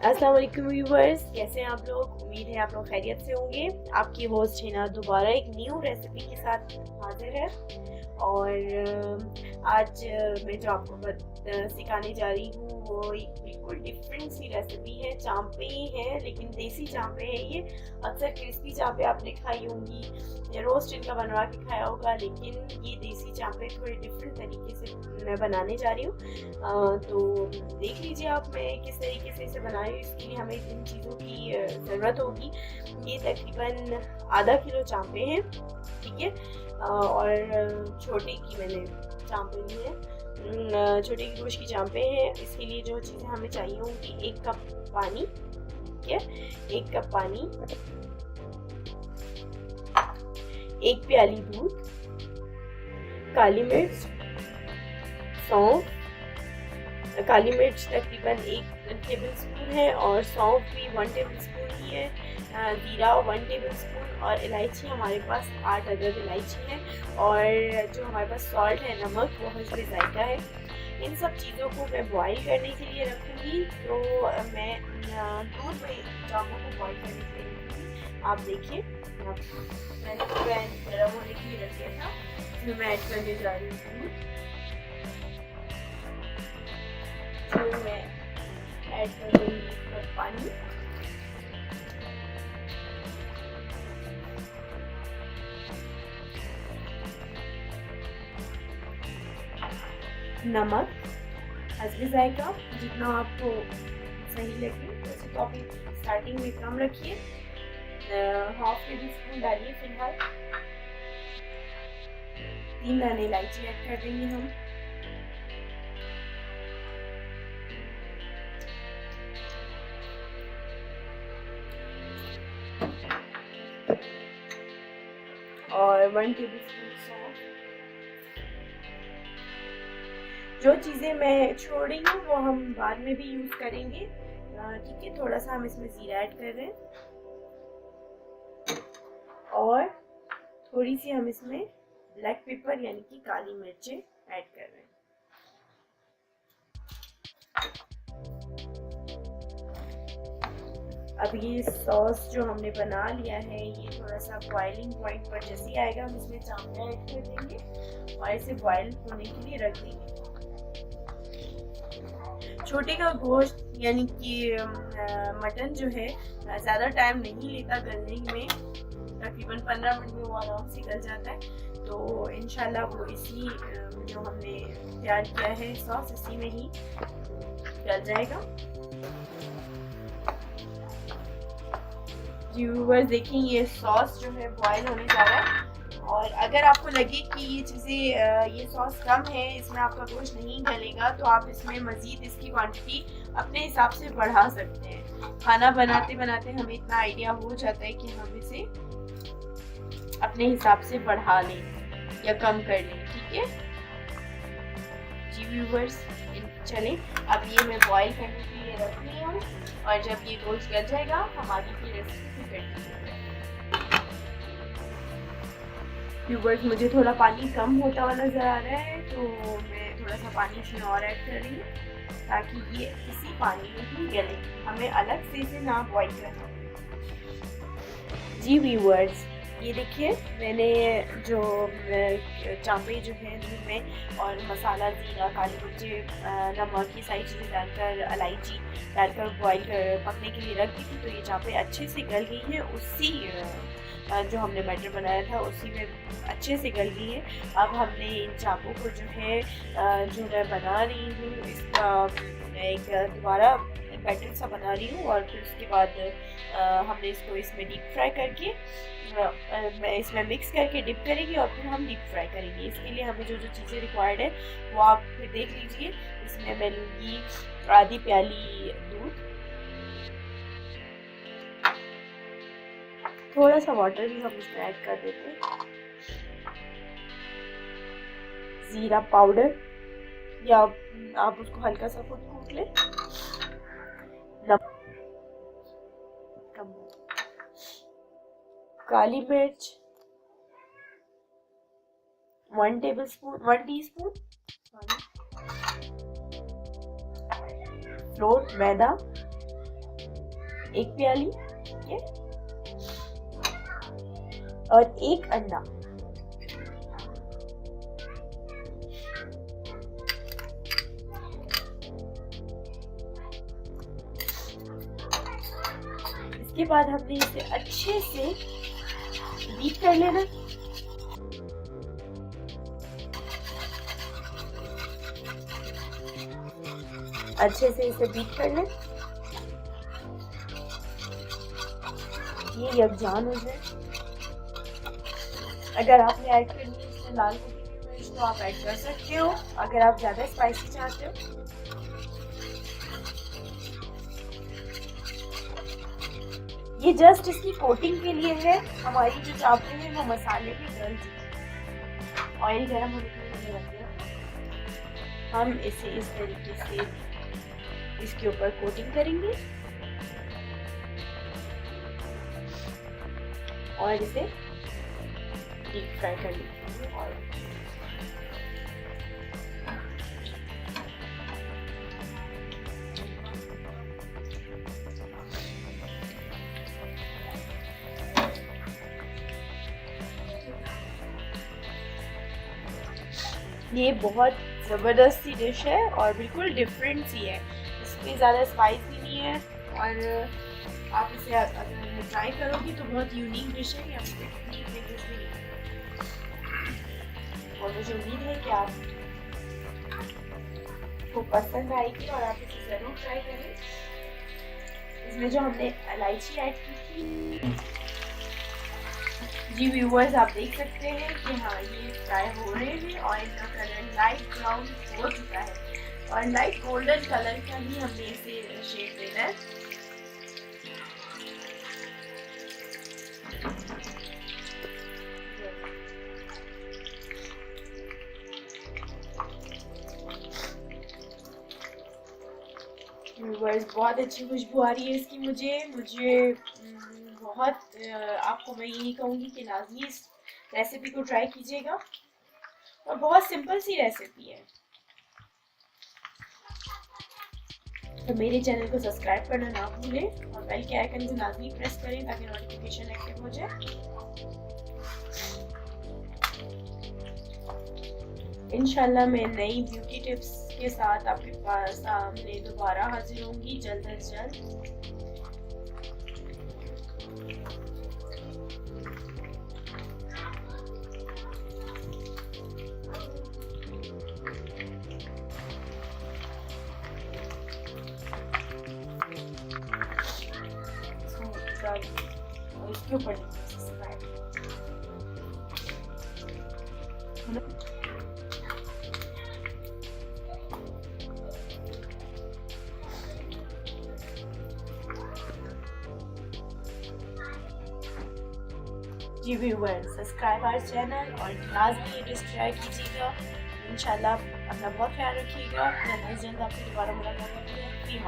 अस्सलाम वालेकुम व्यूवर्स, कैसे हैं आप लोग। उम्मीद है आप लोग खैरियत से होंगे। आपकी होस्ट हिना दोबारा एक न्यू रेसिपी के साथ हाजिर है। और आज मैं जो आपको सिखाने जा रही हूँ वो एक बिल्कुल डिफरेंट सी रेसिपी है। चांपे है, लेकिन देसी चांपे है ये। अक्सर क्रिस्पी चांपे आपने खाई होंगी या रोस्ट इनका बनवा के खाया होगा, लेकिन ये देसी चांपे थोड़े डिफरेंट तरीके से मैं बनाने जा रही हूँ। तो देख लीजिए आप मैं किस तरीके से इसे बना रही हूँ। इसके लिए हमें इन चीज़ों की ज़रूरत होगी। ये तकरीबन आधा किलो चांपे हैं, ठीक है। और छोटे की मैंने चांपे ली है, छोटे की गोश्त की चांपे हैं। इसके लिए जो चीज़ें हमें चाहिए होंगी, 1 कप पानी, ठीक है, 1 कप पानी, 1 प्याली दूध, काली मिर्च, सौंफ, काली मिर्च तकरीबन 1 टेबल स्पून है और सौंफ भी 1 टेबल स्पून ही है, जीरा 1 टेबल स्पून और इलायची हमारे पास 8 अदद इलायची है। और जो हमारे पास सॉल्ट है, नमक, वो हस्बे जायका है। इन सब चीज़ों को मैं बॉईल करने के लिए रखूँगी। तो मैं दूध में चावलों को बॉईल करने के लिए रखूँगी। आप देखिए, मैंने पैन गर्म होने के लिए रख दिया था, इसमें मैं ऐड करने जा रही हूँ। मैं ऐड कर दूँगी पानी, नमक हस्बे जायका, जितना आपको सही लगे वैसे तो आप स्टार्टिंग में कम रखिए। 1/2 टेबल स्पून डालिए फिलहाल। 3 दाने इलायची ऐड कर देंगे हम। और 1 टेबल स्पून सौंफ। जो चीज़ें मैं छोड़ रही हूँ वो हम बाद में भी यूज़ करेंगे, ठीक है। थोड़ा सा हम इसमें जीरा ऐड कर रहे हैं और थोड़ी सी हम इसमें ब्लैक पेपर यानी कि काली मिर्चें ऐड कर रहे हैं। अब ये सॉस जो हमने बना लिया है, ये थोड़ा सा बॉइलिंग पॉइंट पर जैसे ही आएगा हम इसमें चावल ऐड कर देंगे और इसे बॉयल होने के लिए रख देंगे। छोटे का गोश्त यानी कि मटन जो है ज़्यादा टाइम नहीं लेता गलने में, तकरीबन 15 मिनट में वो आराम से गल जाता है। तो इंशाल्लाह वो इसी जो हमने तैयार किया है सॉस, इसी में ही गल जाएगा। व्यूअर्स देखिए, ये सॉस जो है बॉयल होने जा रहा है। और अगर आपको लगे कि ये चीज़ें ये सॉस कम है, इसमें आपका गोश्त नहीं गलेगा, तो आप इसमें मज़ीद इसकी क्वांटिटी अपने हिसाब से बढ़ा सकते हैं। खाना बनाते बनाते हमें इतना आइडिया हो जाता है कि हम इसे अपने हिसाब से बढ़ा लें या कम कर लें, ठीक है जी व्यूअर्स। चलें, अब ये मैं बॉईल करने के लिए रख रही हूँ और जब ये गोश्त गल जाएगा हम आगे की रेसिपी कंटिन्यू करेंगे। व्यूअर्स, मुझे थोड़ा पानी कम होता हुआ नज़र आ रहा है, तो मैं थोड़ा सा पानी इसमें और ऐड कर रही हूँ ताकि ये इसी पानी में ही गले, हमें अलग से इसे ना बॉईल करना। जी व्यूअर्स, ये देखिए मैंने जो चांपे जो है दूध में और मसाला, जीरा, काली मिर्च, नमक, ये सारी चीज़ें डालकर, इलायची डालकर बॉईल कर पकने के लिए रख दी थी। तो ये चांपे अच्छे से गल गई हैं, उसी जो हमने बैटर बनाया था उसी में अच्छे से गल गई है। अब हमने इन चापों को जो है जो मैं बना रही हूँ, इसका एक दोबारा बैटर सा बना रही हूँ और फिर उसके बाद हमने इसको इसमें डीप फ्राई करके मैं इसमें मिक्स करके डिप करेंगे और फिर हम डीप फ्राई करेंगे। इसके लिए हमें जो जो चीज़ें रिक्वायर्ड है वो आप फिर देख लीजिए। इसमें मैं लूँगी आधी प्याली दूध, थोड़ा सा वाटर भी हम इसमें ऐड कर देते हैं, जीरा पाउडर या आप उसको हल्का सा कूट लें, काली मिर्च 1 टीस्पून, फ्लोर मैदा 1 प्याली, ठीक है, और 1 अंडा। इसके बाद हमने इसे अच्छे से बीट कर लेना। अच्छे से इसे बीट कर लें, ये यकजान हो जाए। अगर आपने ऐड करनी है इसमें लाल कुटी मिर्च तो आप ऐड कर सकते हो, अगर आप ज्यादा स्पाइसी चाहते हो। ये जस्ट इसकी कोटिंग के लिए है। हमारी जो चावल है वो मसाले में डल चुकी। ऑयल गर्म होने के लिए रख दिया। हम इसे इस तरीके से इसके ऊपर कोटिंग करेंगे और इसे डीप फ्राई कर लेंगे। ये बहुत ज़बरदस्त सी डिश है और बिल्कुल डिफरेंट सी है। इसमें ज़्यादा स्पाइस भी नहीं है और आप इसे अगर ट्राई करोगी तो बहुत यूनिक डिश है। और मुझे उम्मीद है कि आपको पसंद आएगी और आप इसे ज़रूर ट्राई करें। इसमें जो हमने इलायची ऐड की थी, जी व्यूअर्स, आप देख सकते हैं कि हाँ ये फ्राई हो रहे हैं और इनका कलर लाइट ब्राउन हो चुका है और लाइट गोल्डन कलर का ही हमने इसे शेड देना है। व्यूअर्स, बहुत अच्छी खुशबू आ रही है इसकी। मुझे बहुत आपको मैं यही कहूँगी कि लाजमी इस रेसिपी को ट्राई कीजिएगा और बहुत सिंपल सी रेसिपी है। तो मेरे चैनल को सब्सक्राइब करना ना भूलें और बेल के आइकन को लाजमी प्रेस करें ताकि नोटिफिकेशन एक्टिव हो जाए। इंशाल्लाह मैं नई ब्यूटी टिप्स के साथ आपके पास सामने दोबारा हाजिर होंगी जल्द अज जल्द। इसके ऊपर जी व्यूअर्स, सब्सक्राइब आवर चैनल और लाजमी ये डिश ट्राई कीजिएगा। इंशाल्लाह अपना बहुत ख्याल रखिएगा। जल्द आपसे दोबारा मुलाकात होगी।